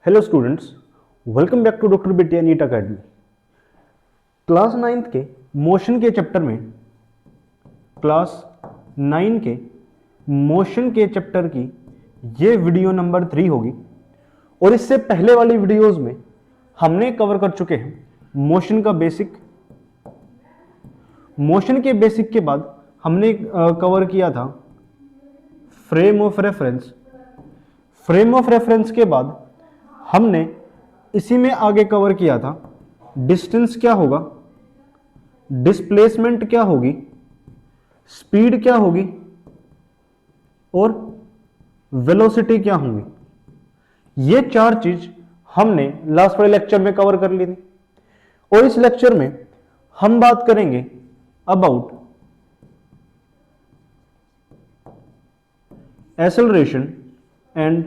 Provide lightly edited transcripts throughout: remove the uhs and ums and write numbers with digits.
Hello students, welcome back to doctor Bitiya NEET academy. Class 9th के motion के chapter में की ये वीडियो नंबर 3 होगी। और इससे पहले वाली वीडियोस में हमने कवर कर चुके हैं मोशन का बेसिक। मोशन के बेसिक के बाद हमने कवर किया था frame of reference. Frame of reference के बाद हमने इसी में आगे कवर किया था डिस्टेंस क्या होगा, डिस्प्लेसमेंट क्या होगी, स्पीड क्या होगी और वेलोसिटी क्या होगी। ये चार चीज हमने लास्ट वाले लेक्चर में कवर कर ली थी। और इस लेक्चर में हम बात करेंगे about acceleration and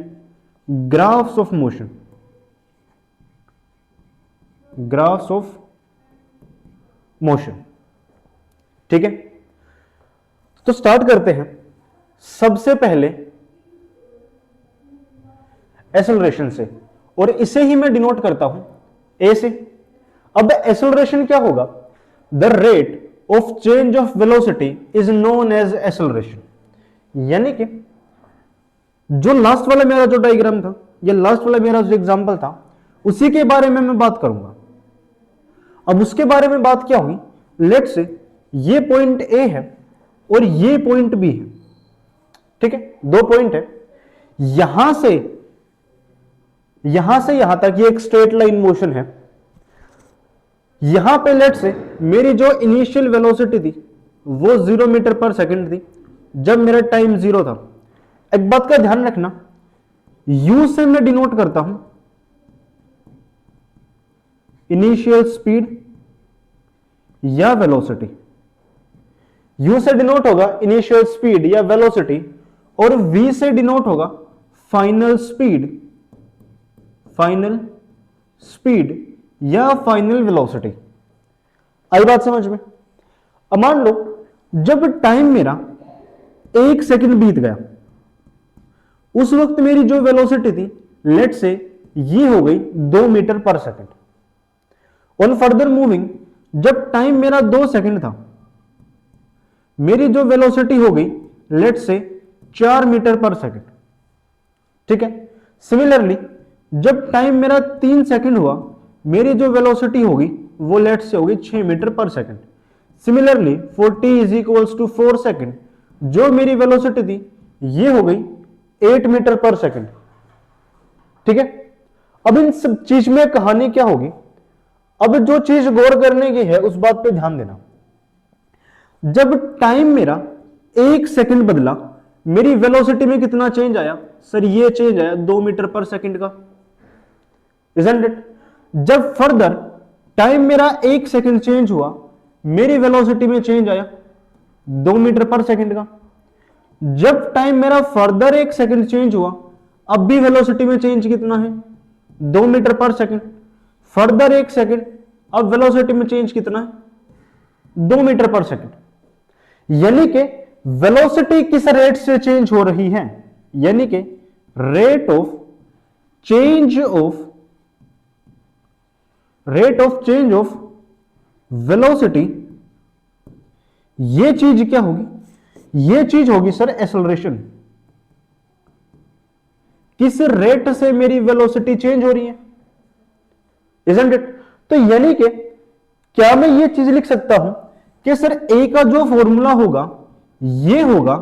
graphs of motion. Graphs of motion, ठीक है। तो स्टार्ट करते हैं सबसे पहले एक्सेलरेशन से, और इसे ही मैं डिनोट करता हूं ए से। अब एक्सेलरेशन क्या होगा? The rate of change of velocity is known as acceleration. यानी कि जो लास्ट वाला मेरा जो डायग्राम था या लास्ट वाला मेरा जो एग्जांपल था उसी के बारे में मैं बात करूंगा। अब उसके बारे में बात क्या हुई? लेट से ये पॉइंट ए है और ये पॉइंट बी है, ठीक है। दो पॉइंट है, यहां से यहां तक ये एक स्ट्रेट लाइन मोशन है। यहां पे लेट से मेरी जो इनिशियल वेलोसिटी थी वो 0 मीटर पर सेकंड थी जब मेरा टाइम 0 था। एक बात का ध्यान रखना, यू से मैं डिनोट करता हूं इनिशियल स्पीड या वेलोसिटी। यू से डिनोट होगा इनिशियल स्पीड या वेलोसिटी, और वी से डिनोट होगा फाइनल स्पीड या फाइनल वेलोसिटी। आई बात समझ में? अब मान लो जब टाइम मेरा 1 सेकंड बीत गया, उस वक्त मेरी जो वेलोसिटी थी लेट से ये हो गई 2 मीटर पर सेकंड। ऑन फर्दर मूविंग जब टाइम मेरा 2 सेकंड था, मेरी जो वेलोसिटी हो गई लेट से 4 मीटर पर सेकंड, ठीक है। सिमिलरली जब टाइम मेरा 3 सेकंड हुआ, मेरी जो वेलोसिटी होगी वो लेट से होगी 6 मीटर पर second. Similarly 40 is equals to 4 second, जो मेरी वेलोसिटी थी ये हो गई 8 मीटर पर सेकंड, ठीक है। अब इन सब चीज में कहानी क्या होगी? अब जो चीज गौर करने की है उस बात पे ध्यान देना। जब टाइम मेरा 1 सेकंड बदला, मेरी वेलोसिटी में कितना चेंज आया? सर ये चेंज आया 2 मीटर पर सेकंड का, इजंट इट? जब फर्दर टाइम मेरा 1 सेकंड चेंज हुआ, मेरी वेलोसिटी में चेंज आया 2 मीटर पर सेकंड का। जब टाइम मेरा फर्दर 1 सेकंड चेंज हुआ, अब भी वेलोसिटी में चेंज कितना है? 2 मीटर पर सेकंड। फर्दर 1 सेकंड, अब वेलोसिटी में चेंज कितना है? 2 मीटर पर सेकंड। यानी कि वेलोसिटी किस रेट से चेंज हो रही है? यानी कि rate of change of velocity. ये चीज क्या होगी? ये चीज होगी सर एक्सेलरेशन। किस रेट से मेरी वेलोसिटी चेंज हो रही है, इजंट इट? तो यानी कि क्या मैं ये चीज लिख सकता हूं कि सर ए का जो फॉर्मूला होगा ये होगा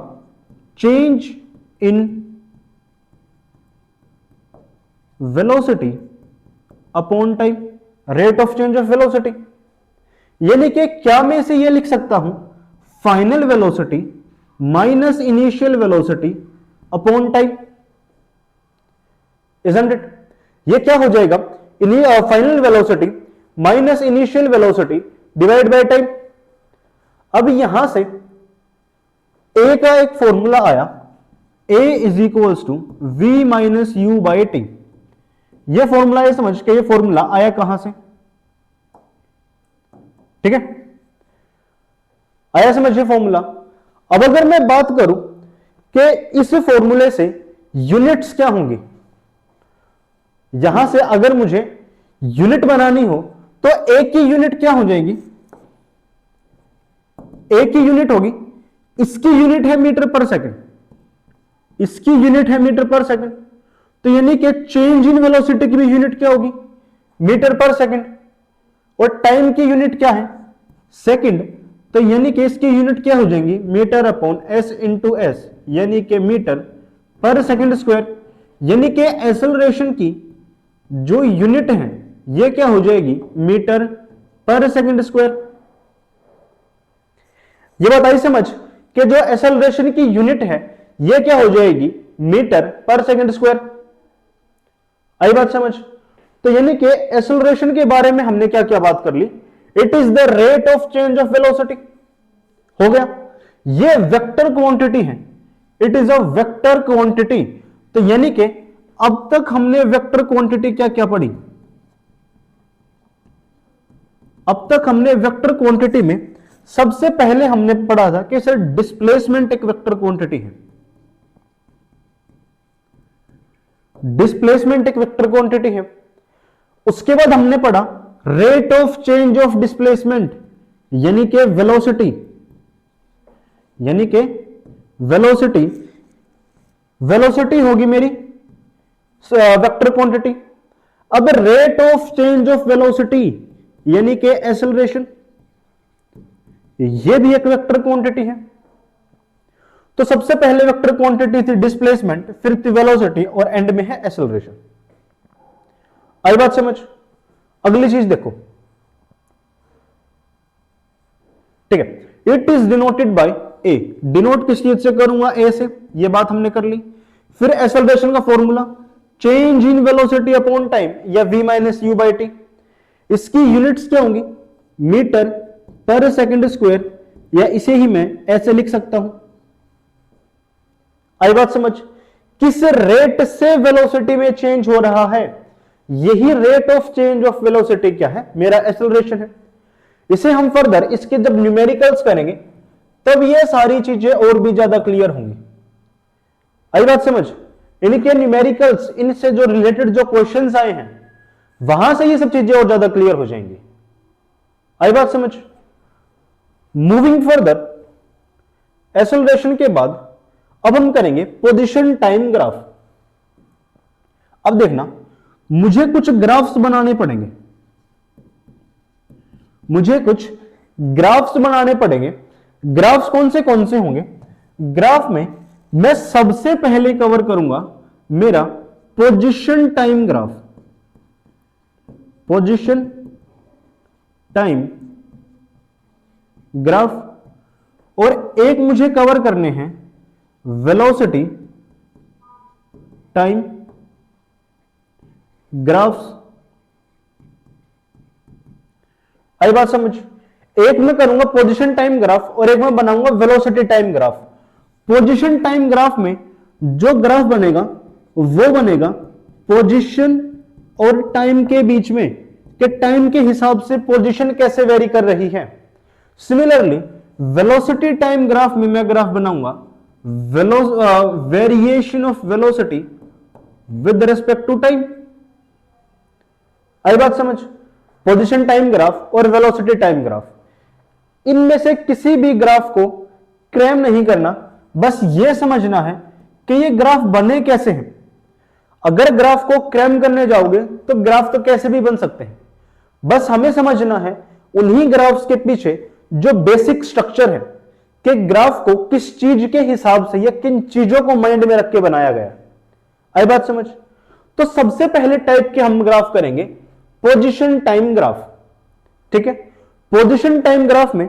change in velocity upon time, rate of change of velocity. यानी कि क्या मैं इसे ये लिख सकता हूं final velocity minus initial velocity upon time, isn't it? ये क्या हो जाएगा? Final velocity minus initial velocity divide by time. अब यहां से ए का एक फॉर्मूला आया, A is equals to V minus U by T. यह फॉर्मूला ये समझ के, ये फॉर्मूला आया कहां से? ठीक है, आया समझिए फॉर्मूला। अब अगर मैं बात करूं कि इस फॉर्मूले से यूनिट्स क्या होंगी, यहां से अगर मुझे यूनिट बनानी हो तो एक की यूनिट क्या हो जाएगी, एक की यूनिट होगी, इसकी यूनिट है मीटर पर सेकंड, इसकी यूनिट है मीटर पर सेकंड, तो यानी कि चेंज इन वेलोसिटी की भी यूनिट क्या होगी, मीटर पर सेकंड, और टाइम की यूनिट क्या है, सेकंड, तो यानी कि इसकी यूनिट क्या हो जाएंगी, metre upon S into S, यानी कि मीटर पर सेकंड स्क्वायर, यानी कि एक्सेलरेशन की जो यूनिट है ये क्या हो जाएगी, मीटर पर सेकंड स्क्वायर। ये बात आई समझ कि जो एक्सेलरेशन की यूनिट है ये क्या हो जाएगी, मीटर पर सेकंड स्क्वायर। आई बात समझ। तो यानी कि एक्सेलरेशन के बारे में हमने क्या क्या बात कर ली, it is the rate of change of velocity, हो गया। ये वेक्टर क्वांटिटी है, it is a vector quantity. तो यानी कि अब तक हमने वेक्टर क्वांटिटी क्या क्या पढ़ी, अब तक हमने वेक्टर क्वांटिटी में सबसे पहले हमने पढ़ा था कि सर डिस्प्लेसमेंट एक वेक्टर क्वांटिटी है, डिस्प्लेसमेंट एक वेक्टर क्वांटिटी है। उसके बाद हमने पढ़ा rate of change of displacement, यानी कि वेलोसिटी, यानी कि वेलोसिटी, वेलोसिटी होगी मेरी वेक्टर क्वांटिटी। अब rate of change of velocity यानी कि एक्सेलरेशन, ये भी एक वेक्टर क्वांटिटी है। तो सबसे पहले वेक्टर क्वांटिटी थी डिस्प्लेसमेंट, फिर थी वेलोसिटी, और एंड में है एक्सेलरेशन। आई बात समझ। अगली चीज देखो, ठीक है, it is denoted by A, denote किस चीज से करूंगा, ए से, ये बात हमने कर ली। फिर एक्सेलरेशन का formula change in velocity upon time, या v minus U by T. इसकी यूनिट्स क्या होंगी, मीटर पर सेकंड स्क्वायर, या इसे ही मैं ऐसे लिख सकता हूं। आई बात समझ। किस रेट से वेलोसिटी में चेंज हो रहा है, यही rate of change of velocity क्या है, मेरा एक्सेलरेशन है। इसे हम फर्दर इसके जब न्यूमेरिकल्स करेंगे तब ये सारी चीजें और भी ज्यादा क्लियर होंगी। आई बात समझ। यानी कि न्यूमेरिकल्स, इनसे जो रिलेटेड जो क्वेश्चंस आए हैं वहां से ये सब चीजें और ज्यादा क्लियर हो जाएंगी। आई बात समझ। मूविंग फर्दर, एक्सेलरेशन के बाद अब हम करेंगे पोजीशन टाइम ग्राफ। अब देखना, मुझे कुछ ग्राफ्स बनाने पड़ेंगे, मुझे कुछ ग्राफ्स बनाने पड़ेंगे। ग्राफ्स कौन से होंगे, ग्राफ में मैं सबसे पहले कवर करूंगा मेरा position time graph, position time graph, और एक मुझे कवर करने हैं वेलोसिटी टाइम ग्राफ्स। आई बात समझ। एक मैं करूंगा पोजीशन टाइम ग्राफ और एक मैं बनाऊंगा velocity time graph. Position time graph में जो ग्राफ बनेगा वो बनेगा पोजीशन और टाइम के बीच में, कि टाइम के हिसाब से पोजीशन कैसे वेरी कर रही है। सिमिलरली वेलोसिटी टाइम ग्राफ में मैं ग्राफ बनाऊंगा variation of velocity with respect to time. आई बात समझ। पोजीशन टाइम ग्राफ और वेलोसिटी टाइम ग्राफ, इनमें से किसी भी ग्राफ को क्रैम नहीं करना, बस यह समझना है कि ये ग्राफ बने कैसे हैं। अगर ग्राफ को क्रैम करने जाओगे तो ग्राफ तो कैसे भी बन सकते हैं। बस हमें समझना है उन्हीं ग्राफ्स के पीछे जो बेसिक स्ट्रक्चर है, कि ग्राफ को किस चीज के हिसाब से या किन चीजों को माइंड में रख के बनाया गया। आई बात समझ। तो सबसे पहले टाइप के हम ग्राफ करेंगे पोजीशन टाइम ग्राफ। ठीक है, पोजीशन टाइम ग्राफ में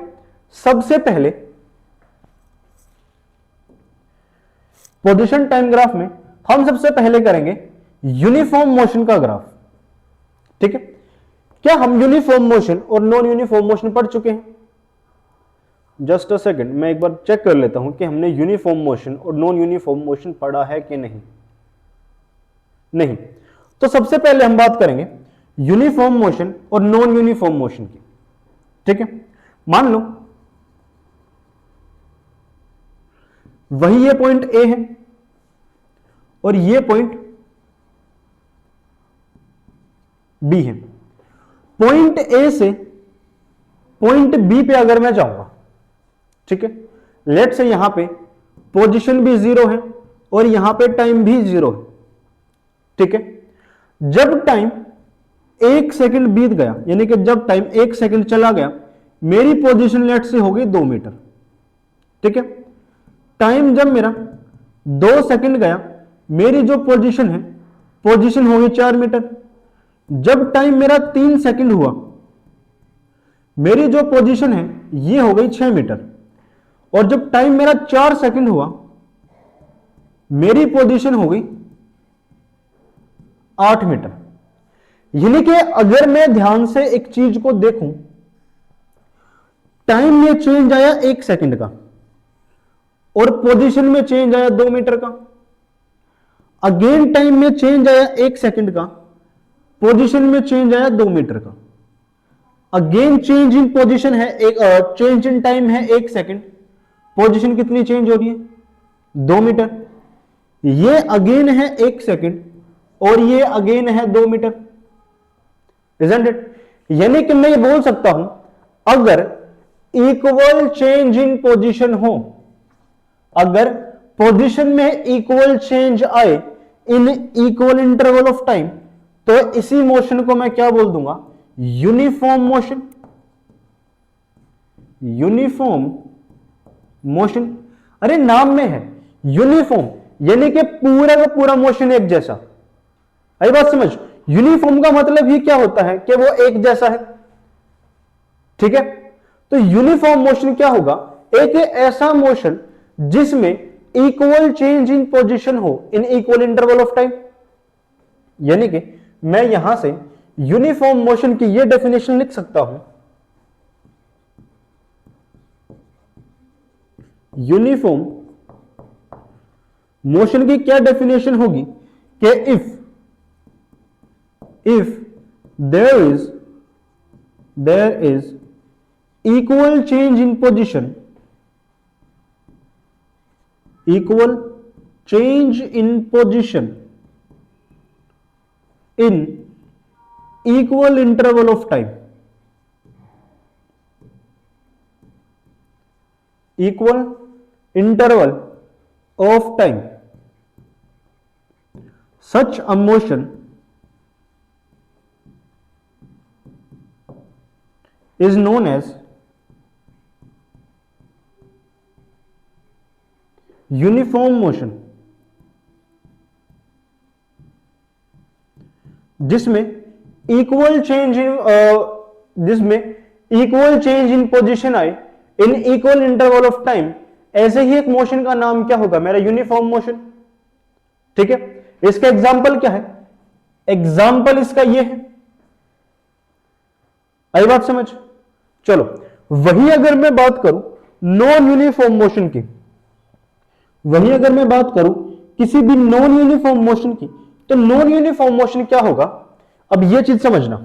सबसे पहले, पोजीशन टाइम ग्राफ में हम सबसे पहले करेंगे यूनिफॉर्म मोशन का ग्राफ। ठीक है, क्या हम यूनिफॉर्म मोशन और नॉन यूनिफॉर्म मोशन पढ़ चुके हैं? जस्ट अ सेकंड, मैं एक बार चेक कर लेता हूं कि हमने यूनिफॉर्म मोशन और नॉन यूनिफॉर्म मोशन पढ़ा है कि नहीं। नहीं, तो सबसे पहले हम बात करेंगे यूनिफॉर्म मोशन और नॉन यूनिफॉर्म मोशन की। ठीक है, मान लो वही ये पॉइंट ए है और ये पॉइंट बी है। पॉइंट ए से पॉइंट बी पे अगर मैं जाऊंगा, ठीक है, लेट से यहां पे पोजीशन भी 0 है और यहां पे टाइम भी 0 है, ठीक है। जब टाइम 1 सेकंड बीत गया, यानी कि जब टाइम 1 सेकंड चला गया, मेरी पोजीशन लेट से हो गई 2 मीटर, ठीक है। टाइम जब मेरा 2 सेकंड गया, मेरी जो पोजीशन है, पोजीशन हो गई 4 मीटर। जब टाइम मेरा 3 सेकंड हुआ, मेरी जो पोजीशन है ये हो गई 6 मीटर। और जब टाइम मेरा 4 सेकंड हुआ, मेरी पोजीशन हो गई 8 मीटर। यानी कि अगर मैं ध्यान से एक चीज को देखूं, टाइम में चेंज आया 1 सेकंड का और पोजीशन में चेंज आया 2 मीटर का। अगेन टाइम में चेंज आया 1 सेकंड का, पोजीशन में चेंज आया 2 मीटर का। अगेन चेंज इन पोजीशन है चेंज इन टाइम है 1 सेकंड, पोजीशन कितनी चेंज हो रही है 2 मीटर। ये अगेन है 1 सेकंड और ये अगेन है 2 मीटर, इजंट इट। यानी कि मैं ये बोल सकता हूं, अगर इक्वल चेंज इन पोजीशन हो, अगर पोजीशन में इक्वल चेंज आए in equal interval of time, तो इसी मोशन को मैं क्या बोल दूंगा, यूनिफॉर्म मोशन। यूनिफॉर्म मोशन, अरे नाम में है यूनिफॉर्म, यानी कि पूरा का पूरा मोशन एक जैसा। आई बात समझ। यूनिफॉर्म का मतलब ही क्या होता है कि वो एक जैसा है, ठीक है। तो यूनिफॉर्म मोशन क्या होगा, एक ऐसा मोशन जिसमें इक्वल चेंज इन पोजीशन हो इन इक्वल इंटरवल ऑफ टाइम। यानी कि मैं यहां से यूनिफॉर्म मोशन की यह डेफिनेशन लिख सकता हूं, यूनिफॉर्म मोशन की क्या डेफिनेशन होगी कि if there is equal change in position, equal change in position in equal interval of time, equal interval of time, such a motion is known as uniform motion, जिसमें equal change in position आए in equal interval of time. ऐसे ही एक motion का नाम क्या होगा, मेरा यूनिफॉर्म मोशन, ठीक है। इसका एग्जाम्पल क्या है, एग्जाम्पल इसका ये है। आई बात समझ। चलो वही अगर मैं बात करूं नॉन यूनिफॉर्म मोशन की, वही अगर मैं बात करूं किसी भी नॉन यूनिफॉर्म मोशन की, तो नॉन यूनिफॉर्म मोशन क्या होगा, अब यह चीज समझना।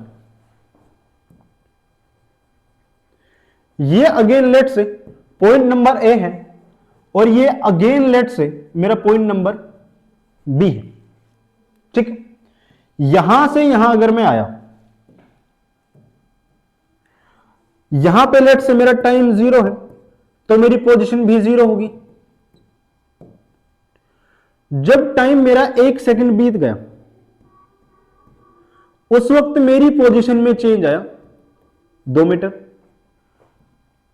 ये अगेन लेट से पॉइंट नंबर ए है और ये अगेन लेट से मेरा पॉइंट नंबर बी है, ठीक है। यहां से यहां अगर मैं आया, यहां पे लेट से मेरा टाइम 0 है तो मेरी पोजीशन भी 0 होगी। जब टाइम मेरा 1 सेकंड बीत गया, उस वक्त मेरी पोजीशन में चेंज आया 2 मीटर।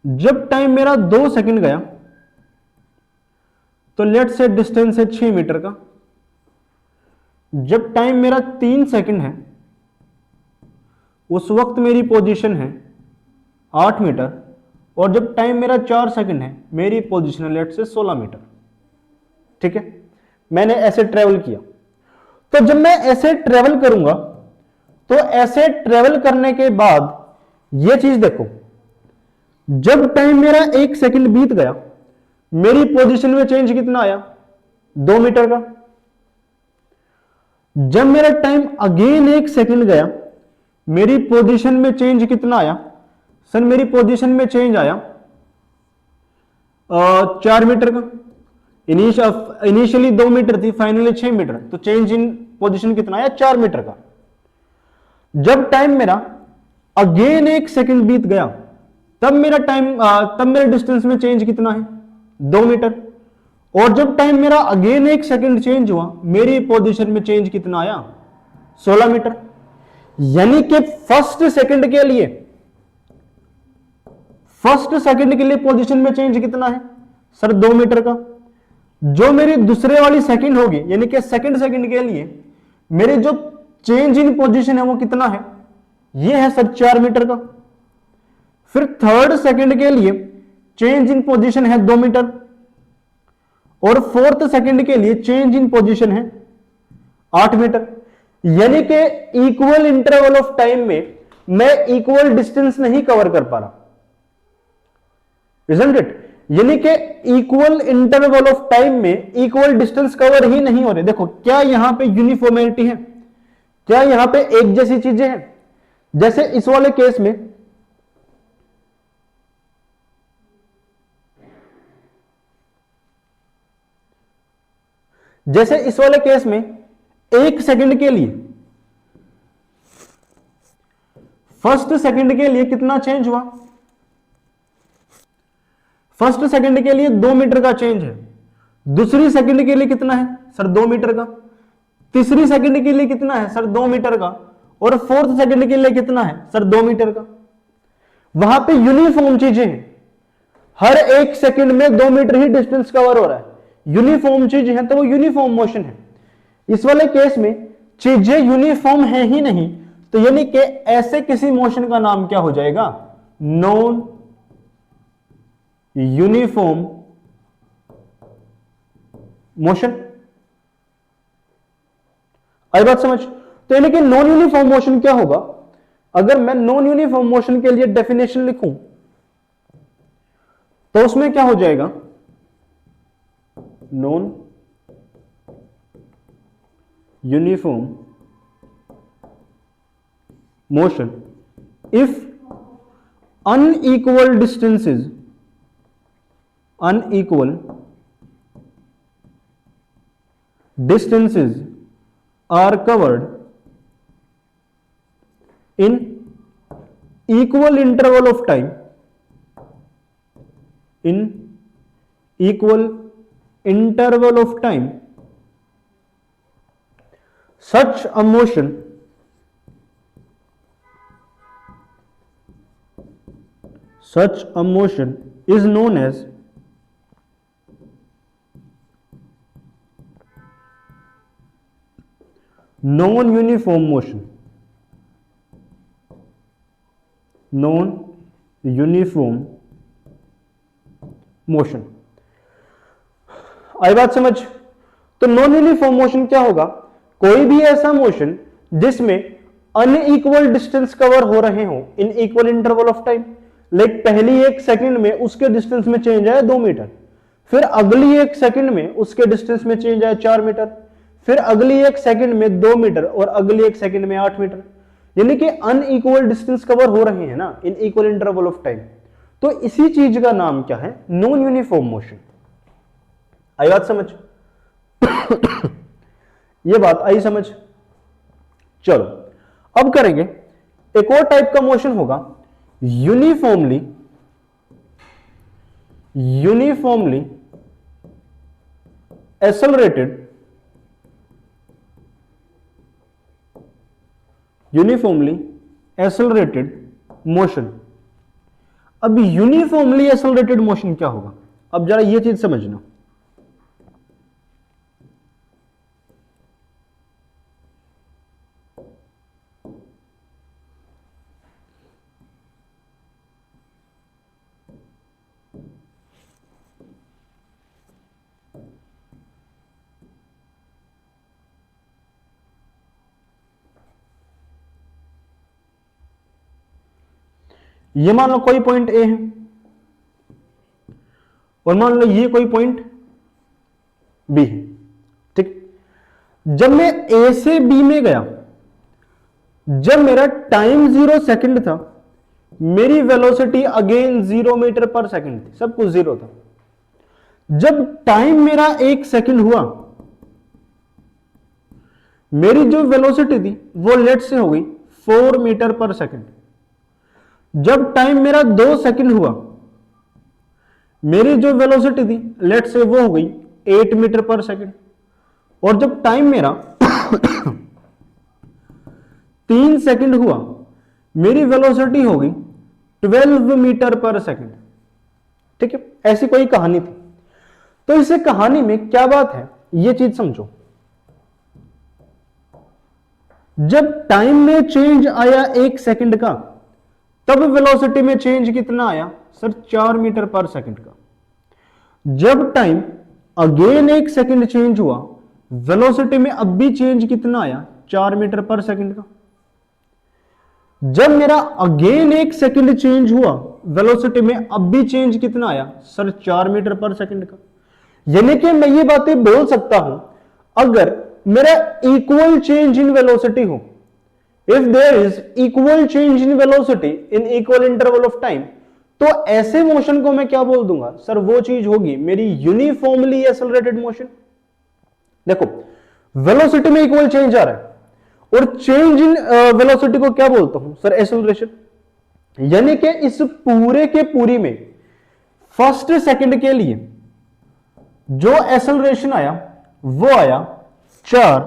जब टाइम मेरा 2 सेकंड गया, तो लेट से डिस्टेंस है 6 मीटर का। जब टाइम मेरा 3 सेकंड है, उस वक्त मेरी पोजीशन है 8 मीटर। और जब टाइम मेरा 4 सेकंड है, मेरी पोजीशन है लेट से 16 मीटर, ठीक है। मैंने ऐसे ट्रेवल किया, तो जब मैं ऐसे ट्रेवल करूंगा, तो ऐसे ट्रेवल करने के बाद यह चीज देखो, जब टाइम मेरा 1 सेकंड बीत गया, मेरी पोजीशन में चेंज कितना आया, 2 मीटर का। जब मेरा टाइम अगेन 1 सेकंड गया, मेरी पोजीशन में चेंज कितना आया, सर मेरी पोजीशन में चेंज आया 4 मीटर का। इनिशियली 2 मीटर थी, फाइनली 6 मीटर, तो चेंज इन पोजीशन कितना आया, 4 मीटर का। जब टाइम मेरा अगेन 1 सेकंड बीत गया, तब मेरा डिस्टेंस में चेंज कितना है? 2 मीटर। और जब टाइम मेरा अगेन 1 सेकंड चेंज हुआ, मेरी पोजीशन में चेंज कितना आया? 16 मीटर। यानी कि फर्स्ट सेकंड के लिए पोजीशन में चेंज कितना है सर? 2 मीटर का। जो मेरी दूसरे वाली सेकंड होगी, यानी कि सेकंड के लिए मेरे जो चेंज इन पोजीशन है वो कितना है? ये है सर 4 मीटर का। फिर थर्ड सेकंड के लिए चेंज इन पोजीशन है 2 मीटर, और फोर्थ सेकंड के लिए चेंज इन पोजीशन है 8 मीटर। यानी कि इक्वल इंटरवल ऑफ टाइम में मैं इक्वल डिस्टेंस नहीं कवर कर पा रहा, इजंट इट? यानी कि इक्वल इंटरवल ऑफ टाइम में इक्वल डिस्टेंस कवर ही नहीं हो रहे। देखो, क्या यहां पे यूनिफॉर्मिटी है? क्या यहां पे एक जैसी चीजें हैं? जैसे इस वाले केस में एक सेकंड के लिए, फर्स्ट सेकंड के लिए कितना चेंज हुआ? फर्स्ट सेकंड के लिए 2 मीटर का चेंज है। दूसरी सेकंड के लिए कितना है सर? 2 मीटर का। तीसरी सेकंड के लिए कितना है सर? 2 मीटर का। और फोर्थ सेकंड के लिए कितना है सर? 2 मीटर का। वहां पे यूनिफॉर्म चीजें हैं, हर एक सेकंड में 2 मीटर ही डिस्टेंस कवर हो रहा है। यूनिफॉर्म चीज है तो वो यूनिफॉर्म मोशन है। इस वाले केस में चीजें यूनिफॉर्म है ही नहीं, तो यानी कि ऐसे किसी मोशन का नाम क्या हो जाएगा? Non uniform motion. आई बात समझ? तो यानी कि नॉन यूनिफॉर्म मोशन क्या होगा? अगर मैं नॉन यूनिफॉर्म मोशन के लिए डेफिनेशन लिखूं तो उसमें क्या हो जाएगा? Non uniform motion if unequal distances are covered in equal interval of time, such a motion is known as non-uniform motion। आई बात समझ? तो नॉन यूनिफॉर्म मोशन क्या होगा? कोई भी ऐसा मोशन जिसमें अनइक्वल डिस्टेंस कवर हो रहे हो इन equal interval of time. Like पहली 1 सेकंड में उसके डिस्टेंस में चेंज आया 2 मीटर, फिर अगली 1 सेकंड में उसके डिस्टेंस में चेंज आया 4 मीटर, फिर अगली 1 सेकंड में 2 मीटर, और अगली 1 सेकंड में 8 मीटर। यानी कि अनइक्वल डिस्टेंस कवर हो रहे हैं ना इन इक्वल इंटरवल ऑफ टाइम। तो इसी चीज का नाम क्या है? Non uniform motion. आई बात समझ? ये बात आई समझ? चलो अब करेंगे एक और टाइप का मोशन होगा, यूनिफॉर्मली एक्सेलरेटेड मोशन। अब यूनिफॉर्मली एक्सेलरेटेड मोशन क्या होगा? अब जरा ये चीज समझना। ये मान लो कोई पॉइंट ए है, और मान लो ये कोई पॉइंट बी है, ठीक? जब मैं ए से बी में गया, जब मेरा टाइम 0 सेकंड था, मेरी वेलोसिटी अगेन 0 मीटर पर सेकंड थी, सब कुछ 0 था। जब टाइम मेरा 1 सेकंड हुआ, मेरी जो वेलोसिटी थी वो लेट से हो गई 4 मीटर पर सेकंड। जब टाइम मेरा 2 सेकंड हुआ, मेरी जो वेलोसिटी थी लेट से वो हो गई 8 मीटर पर सेकंड। और जब टाइम मेरा 3 सेकंड हुआ, मेरी वेलोसिटी हो गई 12 मीटर पर सेकंड। ठीक है, ऐसी कोई कहानी थी। तो इस कहानी में क्या बात है ये चीज समझो। जब टाइम में चेंज आया 1 सेकंड का, तब वेलोसिटी में चेंज कितना आया सर? 4 मीटर पर सेकंड का। जब टाइम अगेन 1 सेकंड चेंज हुआ, वेलोसिटी में अब भी चेंज कितना आया? 4 मीटर पर सेकंड का। जब मेरा अगेन 1 सेकंड चेंज हुआ, वेलोसिटी में अब भी चेंज कितना आया सर? 4 मीटर पर सेकंड का। यानी कि मैं ये बातें बोल सकता हूं, अगर मेरा इक्वल चेंज इन वेलोसिटी हो, if there is equal change in velocity in equal interval of time, तो ऐसे मोशन को मैं क्या बोल दूंगा सर? वो चीज होगी मेरी यूनिफॉर्मली एक्सेलरेटेड मोशन। देखो, वेलोसिटी में इक्वल चेंज आ रहा है और चेंज इन वेलोसिटी को क्या बोलता हूं सर? एक्सेलरेशन। यानी कि इस पूरे के पूरी में फर्स्ट सेकंड के लिए जो एक्सेलरेशन आया वो आया 4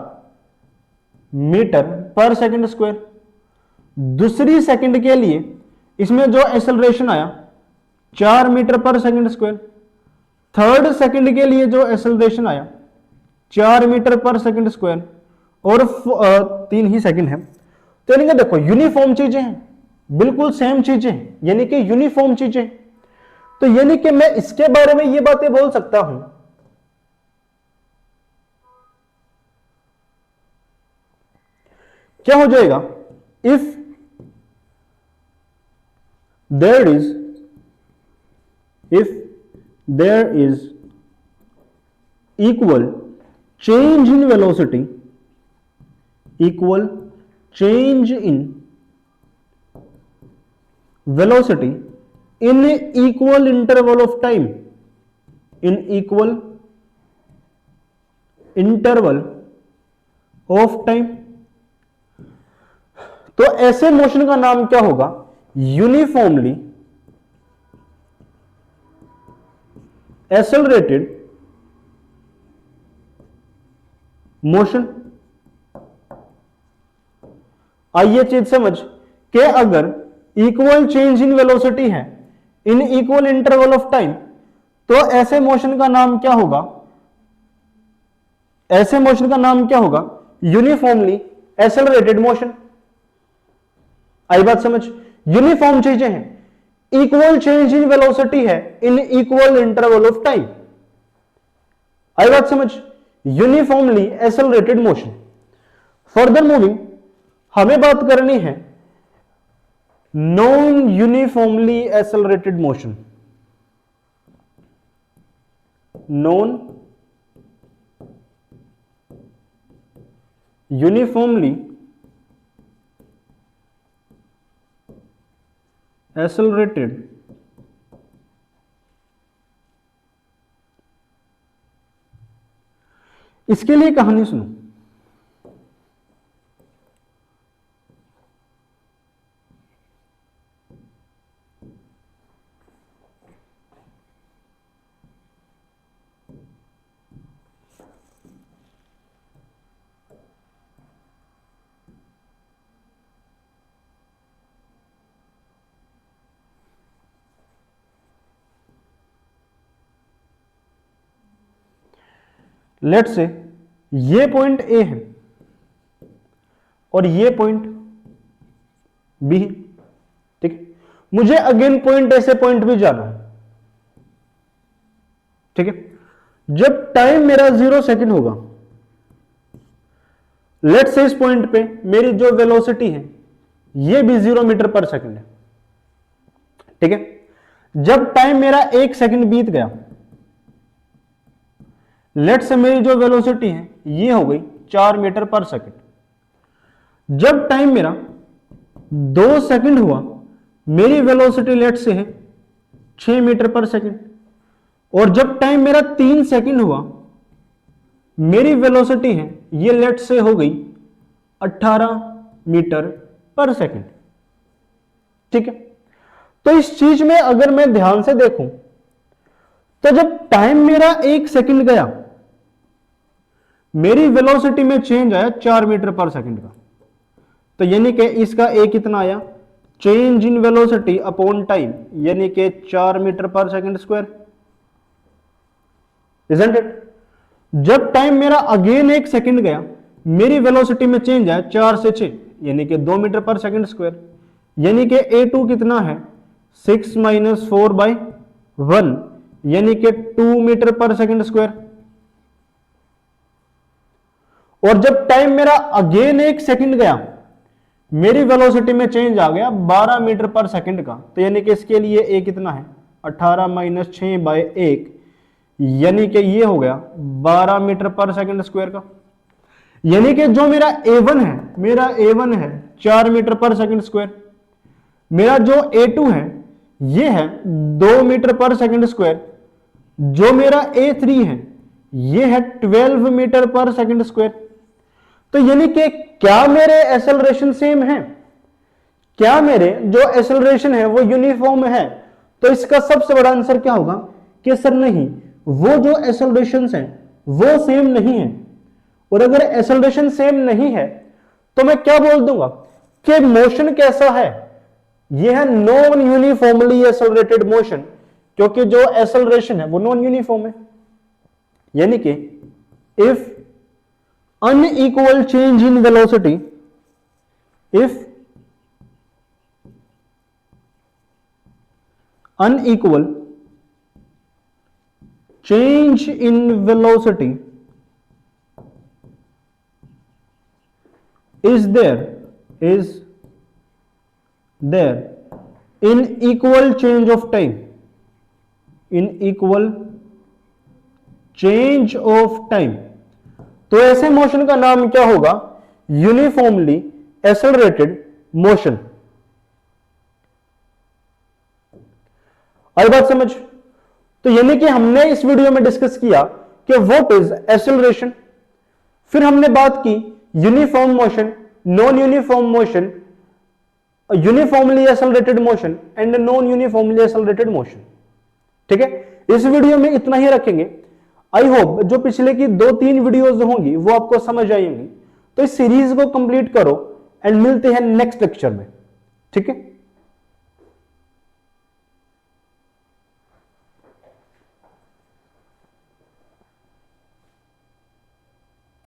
मीटर पर सेकंड स्क्वायर। दूसरी सेकंड के लिए इसमें जो एक्सेलरेशन आया 4 मीटर पर सेकंड स्क्वायर। थर्ड सेकंड के लिए जो एक्सेलरेशन आया 4 मीटर पर सेकंड स्क्वायर। और 3 ही सेकंड है। तो यानी कि देखो यूनिफॉर्म चीजें हैं, बिल्कुल सेम चीजें हैं, यानी कि यूनिफॉर्म चीजें। तो यानी कि मैं इसके बारे में ये बातें बोल सकता हूं, क्या हो जाएगा? If there is equal change in velocity, equal change in velocity in equal interval of time, in equal interval of time, तो ऐसे मोशन का नाम क्या होगा? Uniformly accelerated motion. आइए चीज समझ कि अगर इक्वल चेंज इन वेलोसिटी है in equal interval of time, तो ऐसे मोशन का नाम क्या होगा? ऐसे मोशन का नाम क्या होगा? Uniformly accelerated motion. आई बात समझ? यूनिफॉर्म चीजें हैं, इक्वल चेंज इन वेलोसिटी है in equal interval of time. आई बात समझ? Uniformly accelerated motion. Further moving, हमें बात करनी है non uniformly accelerated motion. Non uniformly accelerated इसके लिए कहानी सुनो। लेट से ये पॉइंट ए है और ये पॉइंट बी है। ठीक है, मुझे अगेन पॉइंट ए से पॉइंट बी जाना है। ठीक है, जब टाइम मेरा 0 सेकंड होगा, लेट से इस पॉइंट पे मेरी जो वेलोसिटी है ये भी 0 मीटर पर सेकंड है। ठीक है, जब टाइम मेरा 1 सेकंड बीत गया, लेट से मेरी जो वेलोसिटी है ये हो गई 4 मीटर पर सेकंड। जब टाइम मेरा 2 सेकंड हुआ, मेरी वेलोसिटी लेट से है 6 मीटर पर सेकंड। और जब टाइम मेरा 3 सेकंड हुआ, मेरी वेलोसिटी है ये लेट से हो गई 18 मीटर पर सेकंड। ठीक है, तो इस चीज में अगर मैं ध्यान से देखूं तो जब टाइम मेरा 1 सेकंड गया, मेरी वेलोसिटी में चेंज आया 4 मीटर पर सेकंड का। तो यानी कि इसका ए कितना आया, change in velocity upon time, यानी कि 4 मीटर पर सेकंड स्क्वायर, इजंट इट। जब टाइम मेरा अगेन 1 सेकंड गया, मेरी वेलोसिटी में चेंज आया 4 से 6, यानी कि 2 मीटर पर सेकंड स्क्वायर, यानी कि A2 कितना है 6 माइनस 4/1, यानी कि 2 मीटर पर सेकंड स्क्वायर। और जब टाइम मेरा अगेन 1 सेकंड गया, मेरी वेलोसिटी में चेंज आ गया 12 मीटर पर सेकंड का, तो यानी कि इसके लिए ए कितना है 18 माइनस 6/1, यानी कि ये हो गया 12 मीटर पर सेकंड स्क्वायर का। यानी कि जो मेरा A1 है, मेरा A1 है 4 मीटर पर सेकंड स्क्वायर, मेरा जो A2 है ये है 2 मीटर पर सेकंड स्क्वायर, जो मेरा A3 है ये है 12 मीटर पर सेकंड स्क्वायर। तो यानी कि क्या मेरे एक्सेलरेशन सेम है, क्या मेरे जो एक्सेलरेशन है वो यूनिफॉर्म है? तो इसका सबसे बड़ा आंसर क्या होगा कि सर नहीं, वो जो एक्सेलरेशंस हैं वो सेम नहीं है। और अगर एक्सेलरेशन सेम नहीं है तो मैं क्या बोल दूंगा कि मोशन कैसा है, ये है नॉन यूनिफॉर्मली एक्सेलरेटेड मोशन, क्योंकि जो एक्सेलरेशन है वो नॉन यूनिफॉर्म है। यानी कि if unequal change in velocity, if unequal change in velocity is there in equal change of time, in equal change of time, तो ऐसे मोशन का नाम क्या होगा, यूनिफॉर्मली एक्सेलरेटेड मोशन। आई बात समझ? तो यानी कि हमने इस वीडियो में डिस्कस किया कि व्हाट इज एक्सेलरेशन, फिर हमने बात की uniform motion, non uniform motion, uniformly accelerated motion and non uniformly accelerated motion. ठीक है, इस वीडियो में इतना ही रखेंगे। आई होप जो पिछले की 2-3 वीडियोस होंगी वो आपको समझ आएंगी। तो इस सीरीज को कंप्लीट करो एंड मिलते हैं नेक्स्ट लेक्चर में। ठीक है।